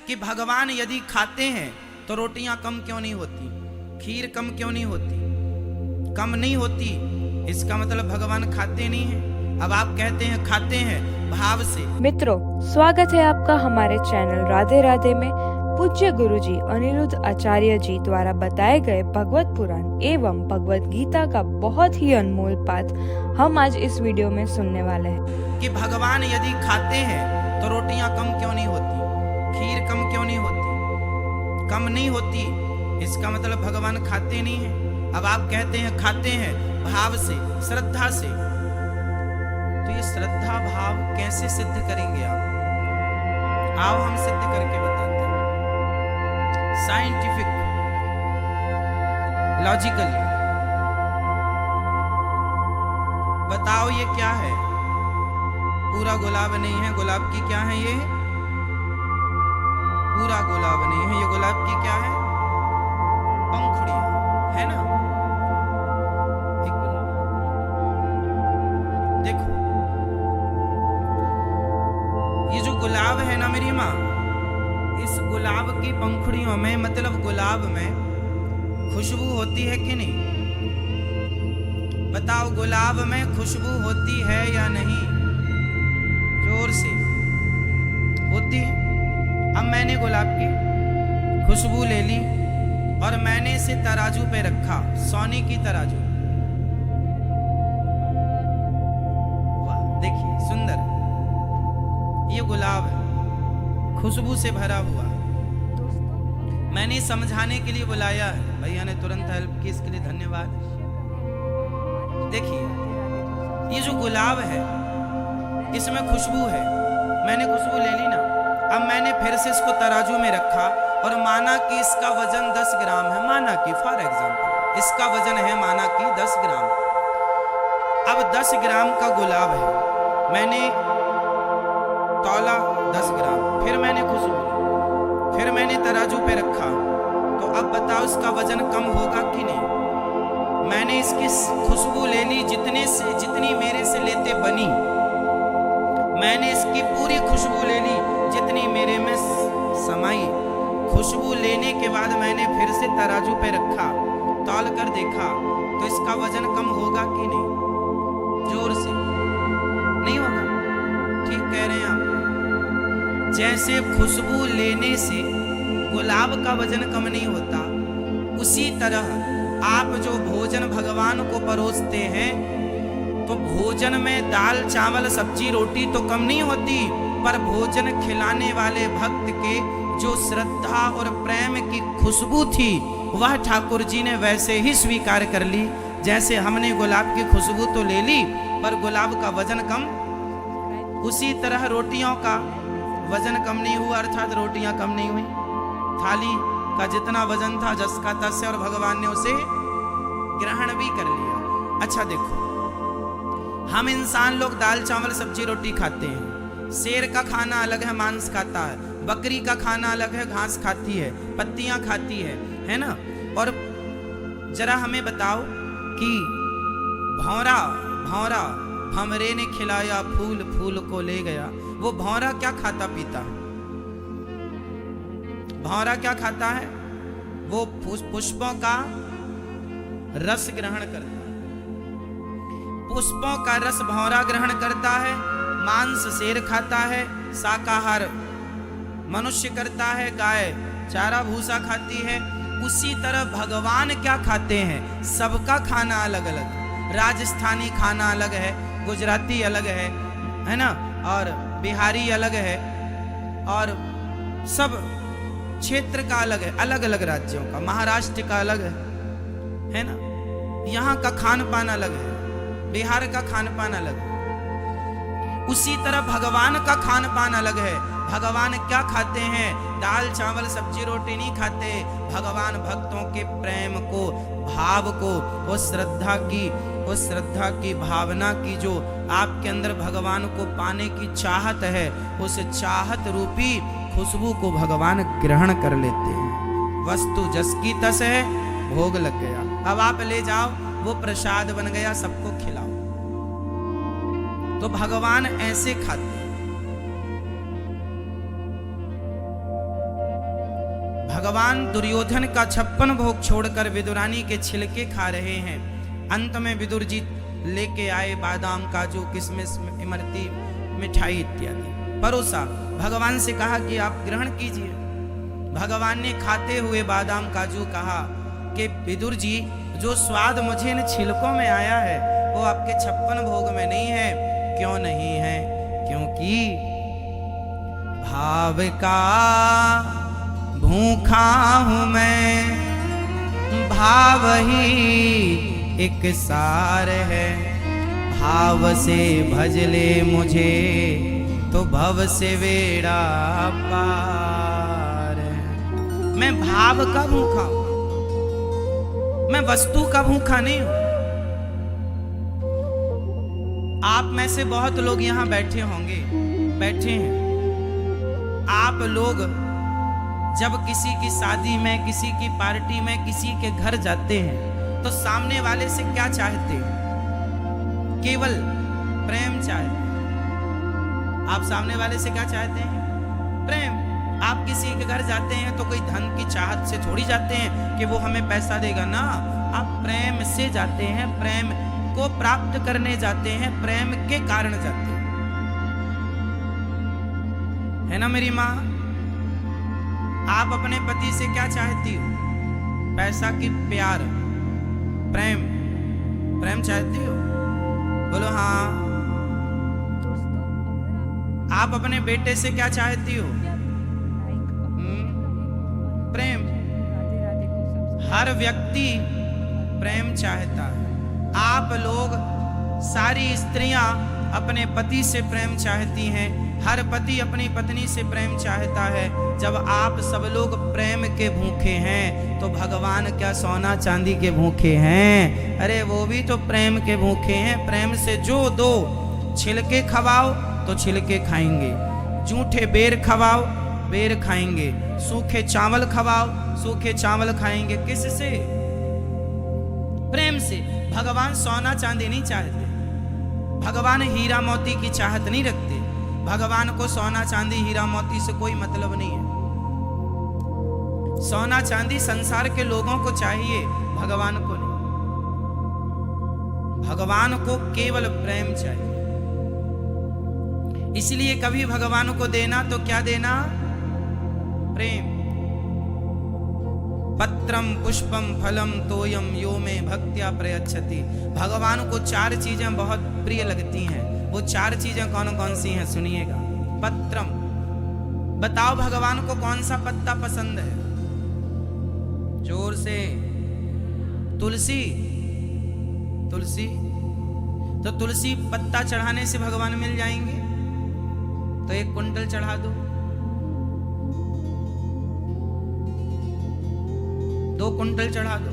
कि भगवान यदि खाते हैं तो रोटियां कम क्यों नहीं होती, खीर कम क्यों नहीं होती, कम नहीं होती, इसका मतलब भगवान खाते नहीं हैं। अब आप कहते हैं खाते हैं भाव से। मित्रों, स्वागत है आपका हमारे चैनल राधे राधे में। पूज्य गुरुजी अनिरुद्ध आचार्य जी द्वारा बताए गए भगवत पुराण एवं भगवत गीता का बहुत ही अनमोल पाठ हम आज इस वीडियो में सुनने वाले हैं कि भगवान यदि खाते हैं तो रोटियां कम क्यों नहीं होती, खीर कम क्यों नहीं होती, कम नहीं होती, इसका मतलब भगवान खाते नहीं हैं। अब आप कहते हैं खाते हैं भाव से, श्रद्धा से, तो ये श्रद्धा भाव कैसे सिद्ध करेंगे आप? आओ हम सिद्ध करके बताते हैं साइंटिफिक लॉजिकली। बताओ ये क्या है? पूरा गुलाब नहीं है, गुलाब की क्या है? ये पूरा गुलाब नहीं है, ये गुलाब की क्या है? पंखुड़ियां है ना। एक गुलाब देखो, ये जो गुलाब है ना मेरी माँ, इस गुलाब की पंखुड़ियों में, मतलब गुलाब में खुशबू होती है कि नहीं? बताओ, गुलाब में खुशबू होती है या नहीं? जोर से। होती है। अब मैंने गुलाब की खुशबू ले ली और मैंने इसे तराजू पे रखा, सोने की तराजू। वाह, देखिए सुंदर, ये गुलाब है, खुशबू से भरा हुआ। मैंने समझाने के लिए बुलाया है, भैया ने तुरंत हेल्प की, इसके लिए धन्यवाद। देखिए, ये जो गुलाब है इसमें खुशबू है, मैंने खुशबू ले ली ना। अब मैंने फिर से इसको तराजू में रखा और माना कि इसका वजन 10 ग्राम है, माना कि फॉर एग्जांपल इसका वजन है माना कि 10 ग्राम। अब 10 ग्राम का गुलाब है, मैंने तौला 10 ग्राम, फिर मैंने खुशबू, फिर मैंने तराजू पे रखा, तो अब बताओ इसका वजन कम होगा कि नहीं? मैंने इसकी खुशबू ले ली, जितनी मेरे से लेते बनी, मैंने इसकी पूरी खुशबू ले ली जितनी मेरे में समाई। खुशबू लेने के बाद मैंने फिर से तराजू पे रखा, तौल कर देखा, तो इसका वजन कम होगा कि नहीं? जोर से। नहीं होगा। ठीक कह रहे हैं आप। जैसे खुशबू लेने से गुलाब का वजन कम नहीं होता, उसी तरह आप जो भोजन भगवान को परोसते हैं, तो भोजन में दाल चावल सब्जी रोटी तो कम नहीं होती, पर भोजन खिलाने वाले भक्त के जो श्रद्धा और प्रेम की खुशबू थी, वह ठाकुर जी ने वैसे ही स्वीकार कर ली। जैसे हमने गुलाब की खुशबू तो ले ली, पर गुलाब का वजन कम, उसी तरह रोटियों का वजन कम नहीं हुआ, अर्थात रोटियां कम नहीं हुई। थाली का जितना वजन था जस का तस है, और भगवान ने उसे ग्रहण भी कर लिया। अच्छा देखो, हम इंसान लोग दाल चावल सब्जी रोटी खाते हैं। शेर का खाना अलग है, मांस खाता है। बकरी का खाना अलग है, घास खाती है, पत्तियां खाती है ना। और जरा हमें बताओ कि भौरा भंवरे ने खिलाया, फूल फूल को ले गया, वो भौरा क्या खाता पीता है? भौरा क्या खाता है? वो पुष्पों का रस ग्रहण करता है। पुष्पों का रस भौरा ग्रहण करता है। मांस शेर खाता है, शाकाहार मनुष्य करता है, गाय चारा भूसा खाती है। उसी तरह भगवान क्या खाते हैं? सबका खाना अलग अलग। राजस्थानी खाना अलग है, गुजराती अलग है ना, और बिहारी अलग है, और सब क्षेत्र का अलग है, अलग अलग राज्यों का। महाराष्ट्र का अलग है ना, यहाँ का खान पान अलग है, बिहार का खान पान अलग है। उसी तरह भगवान का खान पान अलग है। भगवान क्या खाते हैं? दाल चावल सब्जी रोटी नहीं खाते। भगवान भक्तों के प्रेम को, भाव को, उस श्रद्धा की भावना की जो आपके अंदर भगवान को पाने की चाहत है, उस चाहत रूपी खुशबू को भगवान ग्रहण कर लेते हैं। वस्तु जस की तस है, भोग लग गया। अब आप ले जाओ, वो प्रसाद बन गया, सबको खिलाओ। तो भगवान ऐसे खाते हैं। भगवान दुर्योधन का 56 भोग छोड़कर विदुरानी के छिलके खा रहे हैं। अंत में विदुर जी लेके आए बादाम, काजू, किशमिश, इमरती, मिठाई इत्यादि परोसा। भगवान से कहा कि आप ग्रहण कीजिए। भगवान ने खाते हुए बादाम, काजू कहा कि विदुर जी, जो स्वाद मुझे इन छिलकों में आया है वो आपके 56 भोग में नहीं है। क्यों नहीं है? क्योंकि भाव का भूखा हूं मैं, भाव ही एक सार है। भाव से भज ले मुझे तो भव से बेड़ा पार है। मैं भाव का भूखा हूं, मैं वस्तु का भूखा नहीं हूं। आप में से बहुत लोग यहां बैठे होंगे, बैठे हैं। आप लोग जब किसी की शादी में, किसी की पार्टी में, किसी के घर जाते हैं तो सामने वाले से क्या चाहते हैं? केवल प्रेम चाहते हैं। आप सामने वाले से क्या चाहते हैं? प्रेम। आप किसी के घर जाते हैं तो कोई धन की चाहत से थोड़ी जाते हैं कि वो हमें पैसा देगा ना। आप प्रेम से जाते हैं, प्रेम को प्राप्त करने जाते हैं, प्रेम के कारण जाते हैं, है ना मेरी माँ? आप अपने पति से क्या चाहती हो? पैसा की प्यार, प्रेम, प्रेम चाहती हो? बोलो हाँ। आप अपने बेटे से क्या चाहती हो? प्रेम। हर व्यक्ति प्रेम चाहता है। आप लोग, सारी स्त्रियां अपने पति से प्रेम चाहती हैं, हर पति अपनी पत्नी से प्रेम चाहता है। जब आप सब लोग प्रेम के भूखे हैं तो भगवान क्या सोना चांदी के भूखे हैं? अरे वो भी तो प्रेम के भूखे हैं। प्रेम से जो दो, छिलके खवाओ तो छिलके खाएंगे, जूठे बेर खवाओ बेर खाएंगे, सूखे चावल खवाओ सूखे चावल खाएंगे। किससे? प्रेम से। भगवान सोना चांदी नहीं चाहते, भगवान हीरा मोती की चाहत नहीं रखते। भगवान को सोना चांदी हीरा मोती से कोई मतलब नहीं है। सोना चांदी संसार के लोगों को चाहिए, भगवान को नहीं। भगवान को केवल प्रेम चाहिए। इसलिए कभी भगवान को देना तो क्या देना? प्रेम। पत्रम पुष्पम फलम तोयम यो में भक्त्या प्रयच्छति। भगवान को 4 चीजें बहुत प्रिय लगती हैं। वो 4 चीजें कौन कौन सी हैं? सुनिएगा। पत्रम, बताओ भगवान को कौन सा पत्ता पसंद है? जोर से। तुलसी। तुलसी। तो तुलसी पत्ता चढ़ाने से भगवान मिल जाएंगे? तो 1 कुंटल चढ़ा दो, 2 कुंटल चढ़ा दो।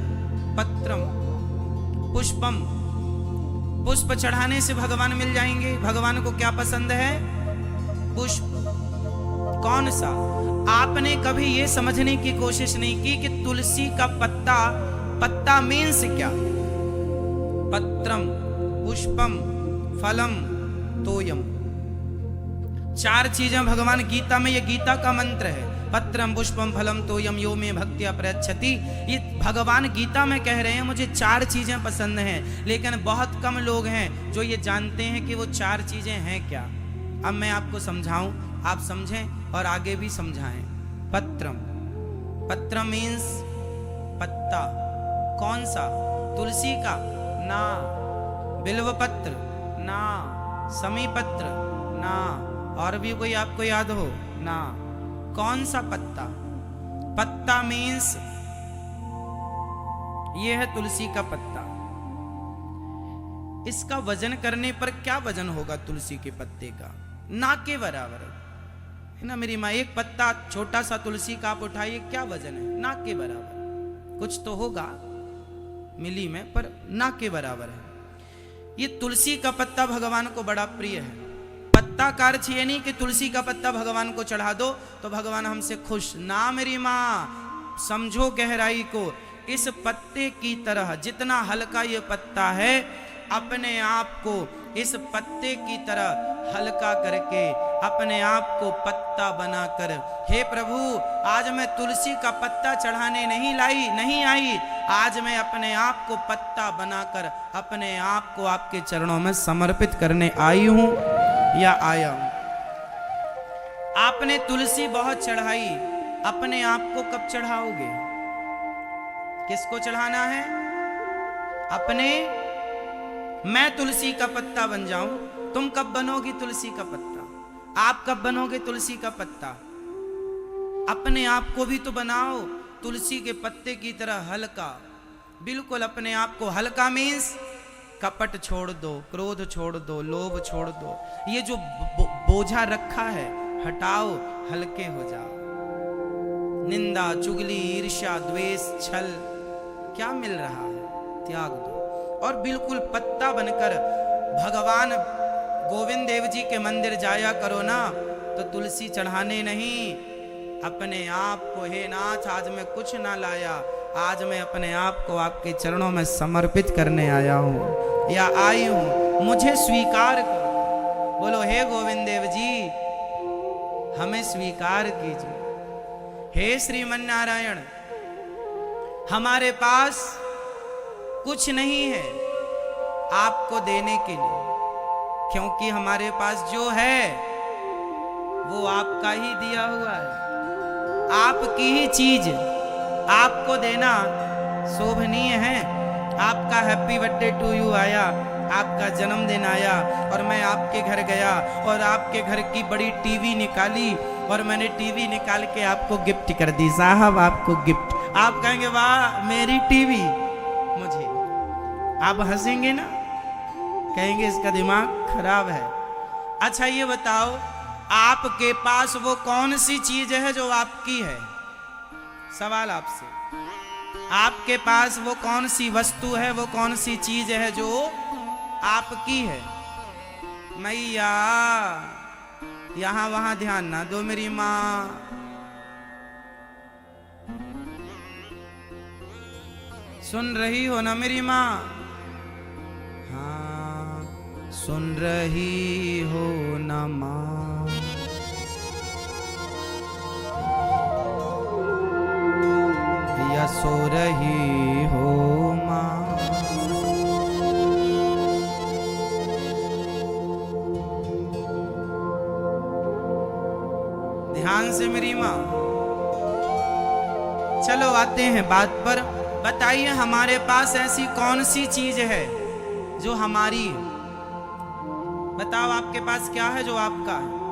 पत्रम। पुष्पम, पुष्प चढ़ाने से भगवान मिल जाएंगे। भगवान को क्या पसंद है? पुष्प। कौन सा? आपने कभी ये समझने की कोशिश नहीं की कि तुलसी का पत्ता, पत्ता मीन्स क्या? पत्रम, पुष्पम, फलम, तोयम। 4 चीजें भगवान गीता में, ये गीता का मंत्र है। पत्रम पुष्पम फलम तोयम यो में भक्त्या प्रयच्छति। ये भगवान गीता में कह रहे हैं मुझे 4 चीजें पसंद हैं। लेकिन बहुत कम लोग हैं जो ये जानते हैं कि वो 4 चीजें हैं क्या। अब मैं आपको समझाऊं, आप समझें और आगे भी समझाएं। पत्रम, पत्रम मीन्स पत्ता। कौन सा? तुलसी का? ना। बिल्व पत्र? ना। समी पत्र? ना। और भी कोई आपको याद हो? ना। कौन सा पत्ता? पत्ता मीन्स ये है तुलसी का पत्ता। इसका वजन करने पर क्या वजन होगा तुलसी के पत्ते का? ना के बराबर है ना मेरी माँ। एक पत्ता छोटा सा तुलसी का आप उठाइए, क्या वजन है? ना के बराबर। कुछ तो होगा मिली में, पर ना के बराबर है। ये तुलसी का पत्ता भगवान को बड़ा प्रिय है। पत्ता का अर्थ ये नहीं कि तुलसी का पत्ता भगवान को चढ़ा दो तो भगवान हमसे खुश। ना मेरी माँ, समझो गहराई को। इस पत्ते की तरह, जितना हल्का ये पत्ता है, अपने आप को इस पत्ते की तरह हल्का करके अपने आप को पत्ता बनाकर, हे प्रभु आज मैं तुलसी का पत्ता चढ़ाने नहीं आई, आज मैं अपने आप को पत्ता बनाकर अपने आप को आपके चरणों में समर्पित करने आई हूं या आया हूं। आपने तुलसी बहुत चढ़ाई, अपने आप को कब चढ़ाओगे? किसको चढ़ाना है? अपने। मैं तुलसी का पत्ता बन जाऊं, तुम कब बनोगी तुलसी का पत्ता? आप कब बनोगे तुलसी का पत्ता? अपने आप को भी तो बनाओ तुलसी के पत्ते की तरह हल्का, बिल्कुल अपने आप को हल्का। मीन्स कपट छोड़ दो, क्रोध छोड़ दो, लोभ छोड़ दो, ये जो बोझा रखा है हटाओ, हल्के हो जाओ। निंदा, चुगली, ईर्ष्या, द्वेष, छल क्या मिल रहा है? त्याग दो और बिल्कुल पत्ता बनकर भगवान गोविंद देव जी के मंदिर जाया करो ना, तो तुलसी चढ़ाने नहीं, अपने आप को, हे नाथ आज मैं कुछ ना लाया, आज मैं अपने आप को आपके चरणों में समर्पित करने आया हूं या आई हूं, मुझे स्वीकार करो। बोलो हे गोविंद देव जी हमें स्वीकार कीजिए। हे श्रीमन नारायण, हमारे पास कुछ नहीं है आपको देने के लिए, क्योंकि हमारे पास जो है वो आपका ही दिया हुआ है। आपकी ही चीज आपको देना शोभनीय है। आपका हैप्पी बर्थडे टू यू आया, आपका जन्मदिन आया और मैं आपके घर गया और आपके घर की बड़ी टीवी निकाली और मैंने टीवी निकाल के आपको गिफ्ट कर दी। साहब आपको गिफ्ट, आप कहेंगे वाह मेरी टीवी मुझे, आप हंसेंगे ना, कहेंगे इसका दिमाग खराब है। अच्छा ये बताओ आपके पास वो कौन सी चीज है जो आपकी है? सवाल आपसे, आपके पास वो कौन सी वस्तु है, वो कौन सी चीज है जो आपकी है? मैया यहां वहां ध्यान ना दो मेरी माँ। सुन रही हो ना मेरी माँ? हाँ सुन रही हो ना माँ? या सो रही हो माँ? ध्यान से मेरी माँ। चलो आते हैं बात पर। बताइए हमारे पास ऐसी कौन सी चीज है जो हमारी है? बताओ आपके पास क्या है जो आपका है?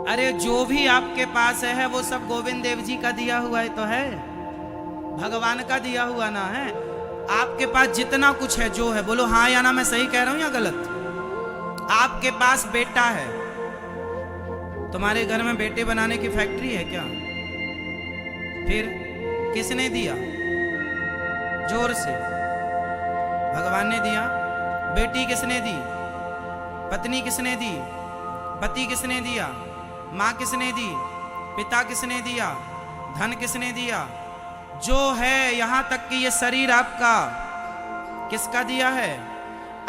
अरे जो भी आपके पास है वो सब गोविंद देव जी का दिया हुआ है तो है, भगवान का दिया हुआ ना है। आपके पास जितना कुछ है जो है, बोलो हाँ या ना, मैं सही कह रहा हूं या गलत? आपके पास बेटा है, तुम्हारे घर में बेटे बनाने की फैक्ट्री है क्या? फिर किसने दिया? जोर से। भगवान ने दिया। बेटी किसने दी? पत्नी किसने दी? पति किसने दिया? माँ किसने दी? पिता किसने दिया? धन किसने दिया? जो है यहाँ तक कि ये शरीर आपका किसका दिया है?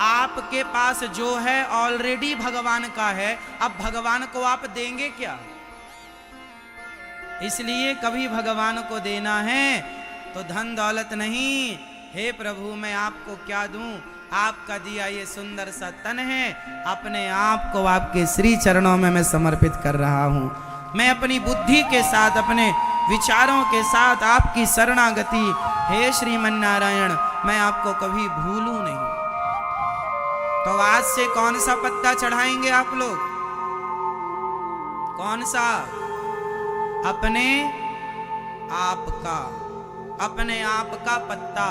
आपके पास जो है ऑलरेडी भगवान का है। अब भगवान को आप देंगे क्या? इसलिए कभी भगवान को देना है तो धन दौलत नहीं। हे प्रभु मैं आपको क्या दूं? आपका दिया ये सुंदर सा तन है, अपने आप को आपके श्री चरणों में मैं समर्पित कर रहा हूं। मैं अपनी बुद्धि के साथ, अपने विचारों के साथ आपकी शरणागति, हे श्रीमन नारायण, मैं आपको कभी भूलूं नहीं। तो आज से कौन सा पत्ता चढ़ाएंगे आप लोग? कौन सा? अपने आप का, अपने आप का पत्ता,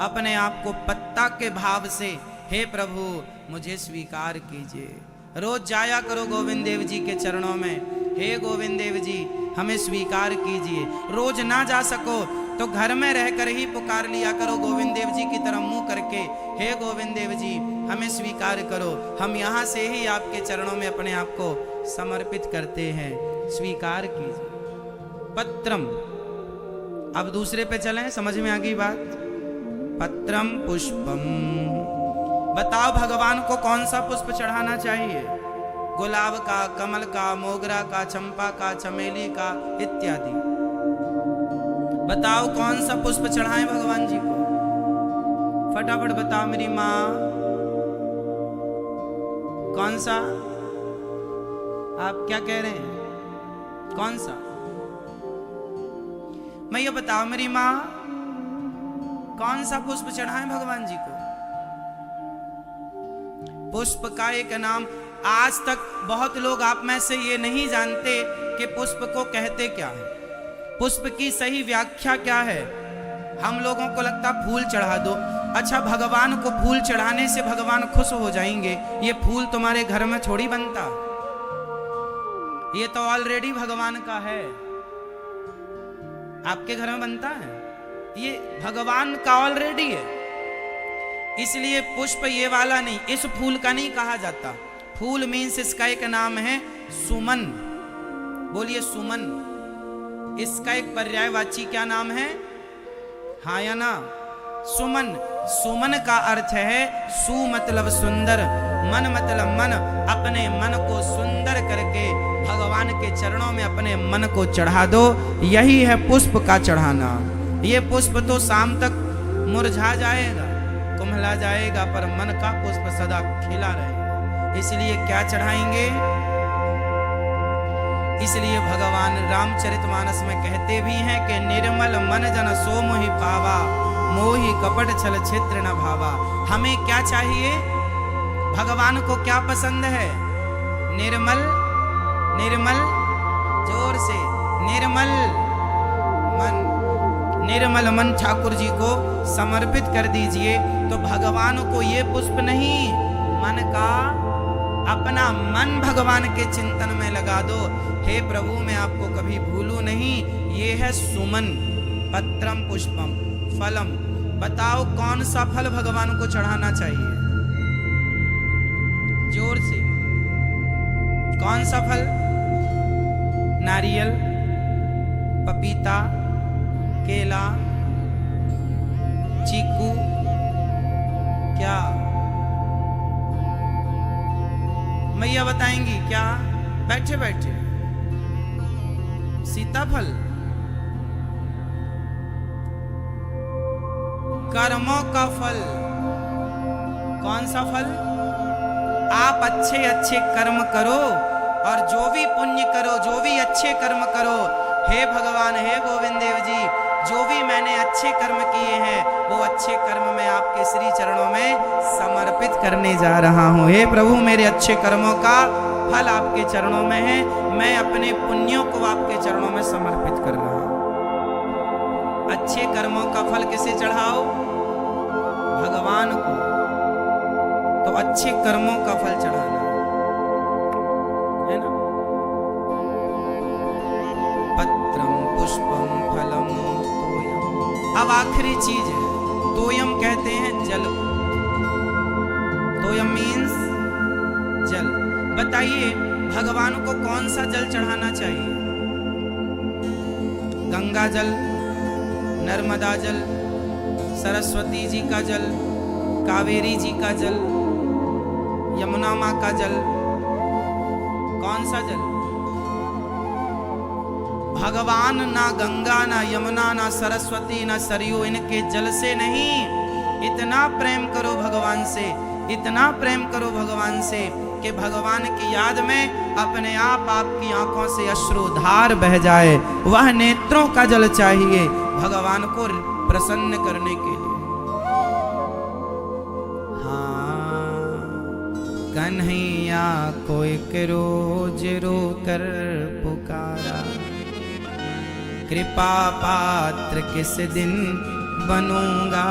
अपने आप को पत्ता के भाव से, हे प्रभु मुझे स्वीकार कीजिए। रोज जाया करो गोविंद देव जी के चरणों में, हे गोविंद देव जी हमें स्वीकार कीजिए। रोज ना जा सको तो घर में रहकर ही पुकार लिया करो गोविंद देव जी की तरफ मुंह करके, हे गोविंद देव जी हमें स्वीकार करो। हम यहाँ से ही आपके चरणों में अपने आप को समर्पित करते हैं, स्वीकार कीजिए। पत्रम, अब दूसरे पे चलें, समझ में आ गई बात? पत्रम पुष्पम। बताओ भगवान को कौन सा पुष्प चढ़ाना चाहिए? गुलाब का, कमल का, मोगरा का, चंपा का, चमेली का इत्यादि। बताओ कौन सा पुष्प चढ़ाएं भगवान जी को? फटाफट बताओ मेरी माँ, कौन सा? आप क्या कह रहे हैं? कौन सा? मैं ये बताओ मेरी माँ, कौन सा पुष्प चढ़ाएं भगवान जी को? पुष्प का एक नाम, आज तक बहुत लोग आप में से ये नहीं जानते कि पुष्प को कहते क्या है, पुष्प की सही व्याख्या क्या है। हम लोगों को लगता फूल चढ़ा दो। अच्छा, भगवान को फूल चढ़ाने से भगवान खुश हो जाएंगे? ये फूल तुम्हारे घर में थोड़ी बनता, ये तो ऑलरेडी भगवान का है। आपके घर में बनता है? ये भगवान का ऑलरेडी है। इसलिए पुष्प ये वाला नहीं, इस फूल का नहीं कहा जाता। फूल मीन्स इसका एक नाम है सुमन। बोलिए सुमन। इसका एक पर्यायवाची क्या नाम है? हाँ या ना? सुमन। सुमन का अर्थ है सु मतलब सुंदर, मन मतलब मन। अपने मन को सुंदर करके भगवान के चरणों में अपने मन को चढ़ा दो, यही है पुष्प का चढ़ाना। ये पुष्प तो शाम तक मुरझा जाएगा, कुम्हला जाएगा, पर मन का पुष्प सदा खिला रहेगा। इसलिए क्या चढ़ाएंगे? इसलिए भगवान रामचरितमानस में कहते भी हैं कि निर्मल मन जन सो मोहि पावा, मोहि कपट छल छिद्र न भावा। हमें क्या चाहिए? भगवान को क्या पसंद है? निर्मल, निर्मल, जोर से, निर्मल मन। निर्मल मन ठाकुर जी को समर्पित कर दीजिए, तो भगवान को ये पुष्प नहीं, मन का, अपना मन भगवान के चिंतन में लगा दो। हे प्रभु, मैं आपको कभी भूलूं नहीं। ये है सुमन। पत्रम पुष्पम फलम। बताओ कौन सा फल भगवान को चढ़ाना चाहिए? जोर से, कौन सा फल? नारियल, पपीता, केला, चीकू, क्या? मैया बताएंगी क्या? बैठे बैठे। सीताफल। कर्मों का फल। कौन सा फल? आप अच्छे अच्छे कर्म करो, और जो भी पुण्य करो, जो भी अच्छे कर्म करो, हे भगवान, हे गोविंद देव जी, जो भी मैंने अच्छे कर्म किए हैं, वो अच्छे कर्म मैं आपके श्री चरणों में समर्पित करने जा रहा हूँ। हे प्रभु, मेरे अच्छे कर्मों का फल आपके चरणों में है, मैं अपने पुण्यों को आपके चरणों में समर्पित कर रहा हूँ। अच्छे कर्मों का फल किसे चढ़ाओ? भगवान को। तो अच्छे कर्मों का फल चढ़ाना है ना। पत्रम पुष्पम फलम तोयम। अब आखिरी चीज है, तोयम कहते हैं जल। तोयम मीन्स जल। बताइए भगवान को कौन सा जल चढ़ाना चाहिए? गंगा जल, नर्मदा जल, सरस्वती जी का जल, कावेरी जी का जल, यमुना माँ का जल, कौन सा जल? भगवान ना गंगा, ना यमुना, ना सरस्वती, ना सरयू, इनके जल से नहीं। इतना प्रेम करो भगवान से, इतना प्रेम करो भगवान से कि भगवान की याद में अपने आप आपकी आंखों से अश्रुधार बह जाए। वह नेत्रों का जल चाहिए भगवान को प्रसन्न करने के लिए। हाँ, कन्हैया को एक रोज रो कर पुकारा, कृपा पात्र किस दिन बनूंगा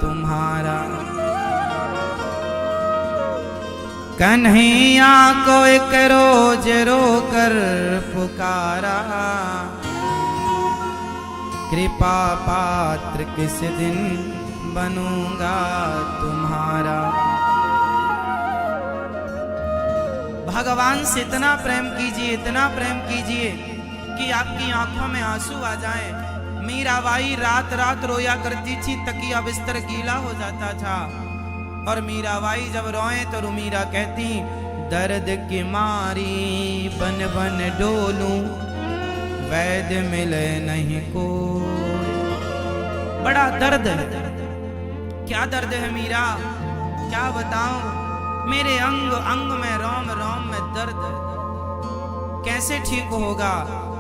तुम्हारा। कन्हैया को एक रोज रो कर पुकारा, कृपा पात्र किस दिन बनूंगा तुम्हारा। भगवान से इतना प्रेम कीजिए, इतना प्रेम कीजिए कि आपकी आंखों में आंसू आ जाएं। मीराबाई रात रात रोया करती थी, तकिया बिस्तर गीला हो जाता था। और मीराबाई जब रोए तो मीरा कहती, दर्द की मारी बन बन डोलूं, वैद्य मिले नहीं कोई। बड़ा दर्द है। क्या दर्द है मीरा, क्या बताऊं, मेरे अंग अंग में रोम रोम में दर्द है। कैसे ठीक होगा?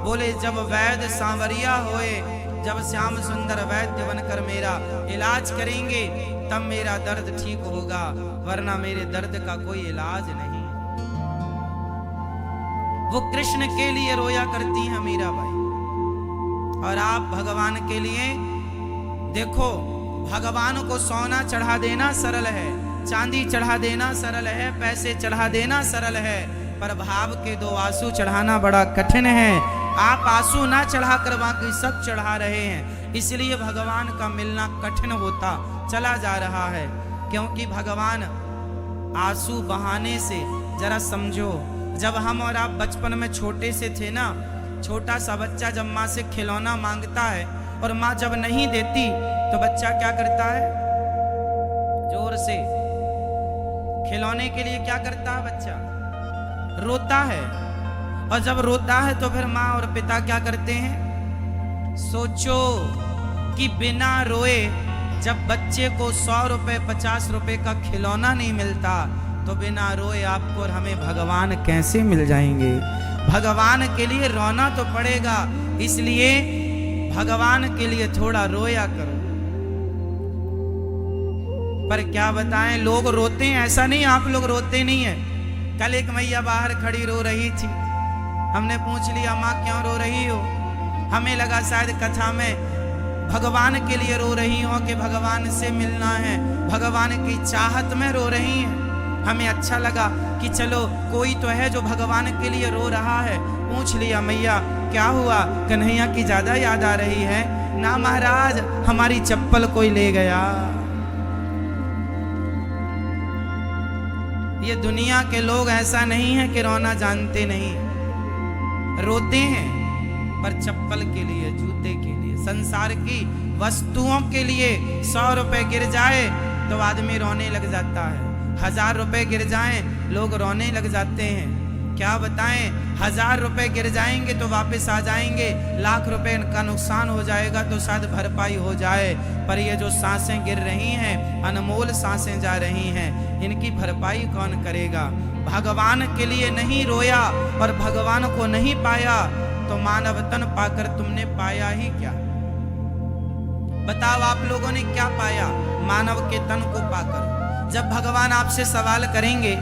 बोले जब वैद्य सांवरिया होए, जब श्याम सुंदर वैद्य बनकर मेरा इलाज करेंगे तब मेरा दर्द ठीक होगा, वरना मेरे दर्द का कोई इलाज नहीं। वो कृष्ण के लिए रोया करती हैं मीरा भाई, और आप भगवान के लिए। देखो, भगवान को सोना चढ़ा देना सरल है, चांदी चढ़ा देना सरल है, पैसे चढ़ा देना सरल है, पर भाव के दो आंसू चढ़ाना बड़ा कठिन है। आप आंसू ना चढ़ा कर बाकी सब चढ़ा रहे हैं, इसलिए भगवान का मिलना कठिन होता चला जा रहा है। क्योंकि भगवान आंसू बहाने से, जरा समझो, जब हम और आप बचपन में छोटे से थे ना, छोटा सा बच्चा जब माँ से खिलौना मांगता है और माँ जब नहीं देती तो बच्चा क्या करता है? जोर से खिलौने के लिए क्या करता है बच्चा? रोता है। और जब रोता है तो फिर माँ और पिता क्या करते हैं? सोचो कि बिना रोए जब बच्चे को 100 रुपए 50 रुपए का खिलौना नहीं मिलता, तो बिना रोए आपको और हमें भगवान कैसे मिल जाएंगे? भगवान के लिए रोना तो पड़ेगा, इसलिए भगवान के लिए थोड़ा रोया करो। पर क्या बताएं, लोग रोते हैं, ऐसा नहीं आप लोग रोते नहीं है। कल एक मैया बाहर खड़ी रो रही थी, हमने पूछ लिया माँ क्यों रो रही हो? हमें लगा शायद कथा में भगवान के लिए रो रही हो कि भगवान से मिलना है, भगवान की चाहत में रो रही हैं। हमें अच्छा लगा कि चलो कोई तो है जो भगवान के लिए रो रहा है। पूछ लिया मैया क्या हुआ, कन्हैया की ज्यादा याद आ रही है? ना महाराज, हमारी चप्पल कोई ले गया। ये दुनिया के लोग ऐसा नहीं है कि रोना जानते नहीं, रोते हैं पर चप्पल के लिए, जूते के लिए, संसार की वस्तुओं के लिए। 100 रुपए गिर जाए तो आदमी रोने लग जाता है, 1000 रुपए गिर जाएं लोग रोने लग जाते हैं। क्या बताएं, 1000 रुपए गिर जाएंगे तो वापस आ जाएंगे, लाख रुपए का नुकसान हो जाएगा तो शायद भरपाई हो जाए, पर ये जो सांसें गिर रही हैं, अनमोल सांसें जा रही हैं, इनकी भरपाई कौन करेगा? भगवान के लिए नहीं रोया और भगवान को नहीं पाया तो मानव तन पाकर तुमने पाया ही क्या? बताओ आप लोगों ने क्या पाया मानव के तन को पाकर? जब भगवान आपसे सवाल करेंगे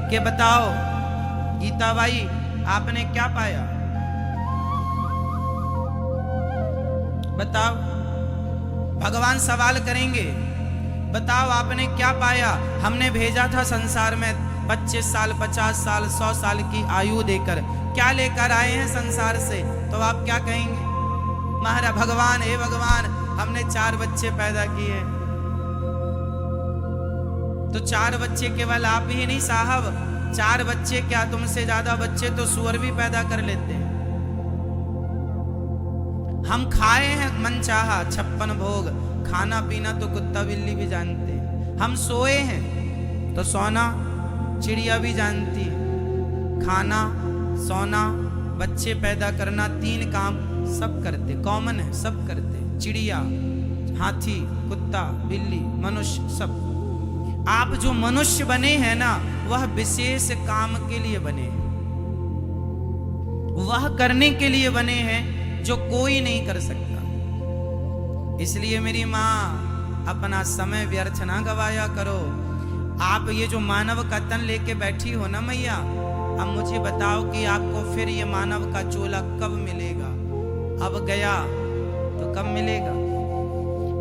कि बताओ गीता बाई आपने क्या पाया, बताओ। भगवान सवाल करेंगे, बताओ आपने क्या पाया? हमने भेजा था संसार में 25 साल 50 साल 100 साल की आयु देकर, क्या लेकर आए हैं संसार से? तो आप क्या कहेंगे? महाराज भगवान, हे भगवान, हमने 4 बच्चे पैदा किए। तो 4 बच्चे केवल आप ही नहीं साहब, 4 बच्चे क्या, तुमसे ज्यादा बच्चे तो सुअर भी पैदा कर लेते हैं। हम खाए हैं मनचाहा 56 भोग, खाना पीना तो कुत्ता बिल्ली भी जानते हैं। हम सोए हैं तो सोना चिड़िया भी जानती है, खाना, सोना, बच्चे पैदा करना, 3 काम सब करते, कॉमन है, सब करते। चिड़िया, हाथी, कुत्ता, बिल्ली, मनुष्य, सब। आप जो मनुष्य बने हैं ना, वह विशेष काम के लिए बने हैं, वह करने के लिए बने हैं जो कोई नहीं कर सकता। इसलिए मेरी माँ, अपना समय व्यर्थ ना गवाया करो। आप ये जो मानव का तन लेके बैठी हो ना मैया, अब मुझे बताओ कि आपको फिर ये मानव का चोला कब मिलेगा? अब गया तो कब मिलेगा?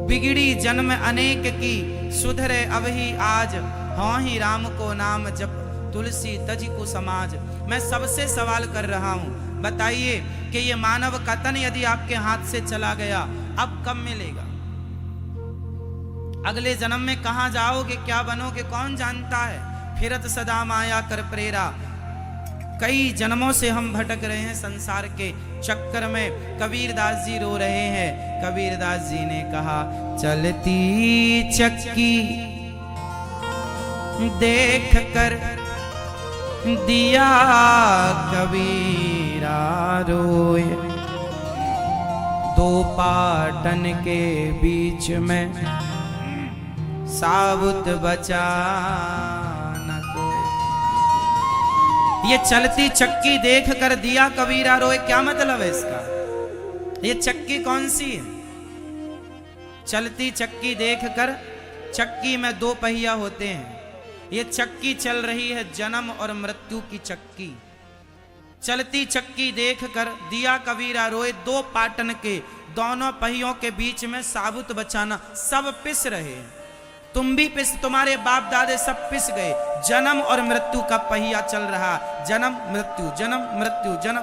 बिगड़ी जन्म अनेक की, सुधरे अब ही आज, हाँ ही राम को नाम जप, तुलसी तज को समाज। मैं सबसे सवाल कर रहा हूं, बताइए कि ये मानव का तन यदि आपके हाथ से चला गया, अब कब मिलेगा? अगले जन्म में कहां जाओगे, क्या बनोगे, कौन जानता है? फिरत सदा माया कर प्रेरा। कई जन्मों से हम भटक रहे हैं संसार के चक्कर में। कबीरदास जी रो रहे हैं। कबीरदास जी ने कहा, चलती चक्की देख कर दिया कबीरा रोए, दो पाटन के बीच में साबुत बचा न कोई। ये चलती चक्की देख कर दिया कबीरा रोए, क्या मतलब है इसका? ये चक्की कौन सी है? चलती चक्की देखकर, चक्की में दो पहिया होते हैं, ये चक्की चल रही है जन्म और मृत्यु की चक्की। चलती चक्की देखकर दिया कबीरा रोए, दो पाटन के दोनों पहियों के बीच में साबुत बचाना। सब पिस रहे हैं, तुम भी पिस, तुम्हारे बाप दादे सब पिस गए। जन्म और मृत्यु का पहिया चल रहा, जन्म मृत्यु जन्म मृत्यु जन्म,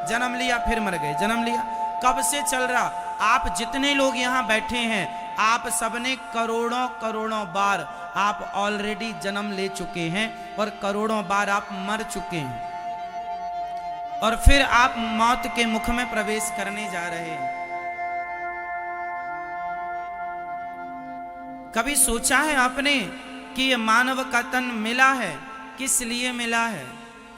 जन्म लिया फिर मर गए, जन्म लिया। कब से चल रहा? आप जितने लोग यहाँ बैठे हैं, आप सबने करोड़ों करोड़ों बार आप ऑलरेडी जन्म ले चुके हैं और करोड़ों बार आप मर चुके हैं और फिर आप मौत के मुख में प्रवेश करने जा रहे हैं। कभी सोचा है आपने कि ये मानव का तन मिला है, किस लिए मिला है?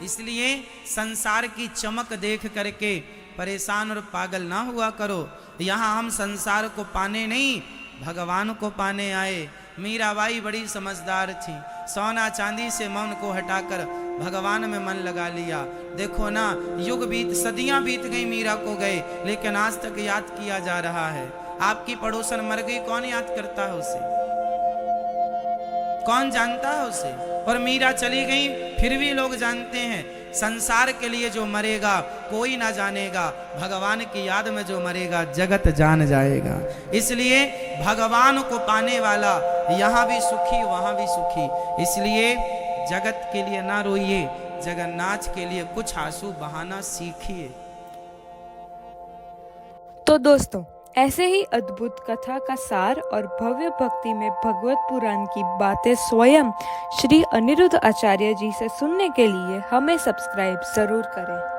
इसलिए संसार की चमक देख करके परेशान और पागल ना हुआ करो। यहाँ हम संसार को पाने नहीं, भगवान को पाने आए। मीराबाई बड़ी समझदार थी, सोना चांदी से मन को हटाकर भगवान में मन लगा लिया। देखो ना, युग बीत, सदियां बीत गई, मीरा को गए, लेकिन आज तक याद किया जा रहा है। आपकी पड़ोसन मर गई, कौन याद करता है उसे? कौन जानता है उसे? और मीरा चली गई, फिर भी लोग जानते हैं। संसार के लिए जो मरेगा कोई ना जानेगा, भगवान की याद में जो मरेगा जगत जान जाएगा। इसलिए भगवान को पाने वाला यहाँ भी सुखी वहाँ भी सुखी। इसलिए जगत के लिए ना रोइए, जगन्नाथ के लिए कुछ आंसू बहाना सीखिए। तो दोस्तों, ऐसे ही अद्भुत कथा का सार और भव्य भक्ति में भगवत पुराण की बातें स्वयं श्री अनिरुद्ध आचार्य जी से सुनने के लिए हमें सब्सक्राइब जरूर करें।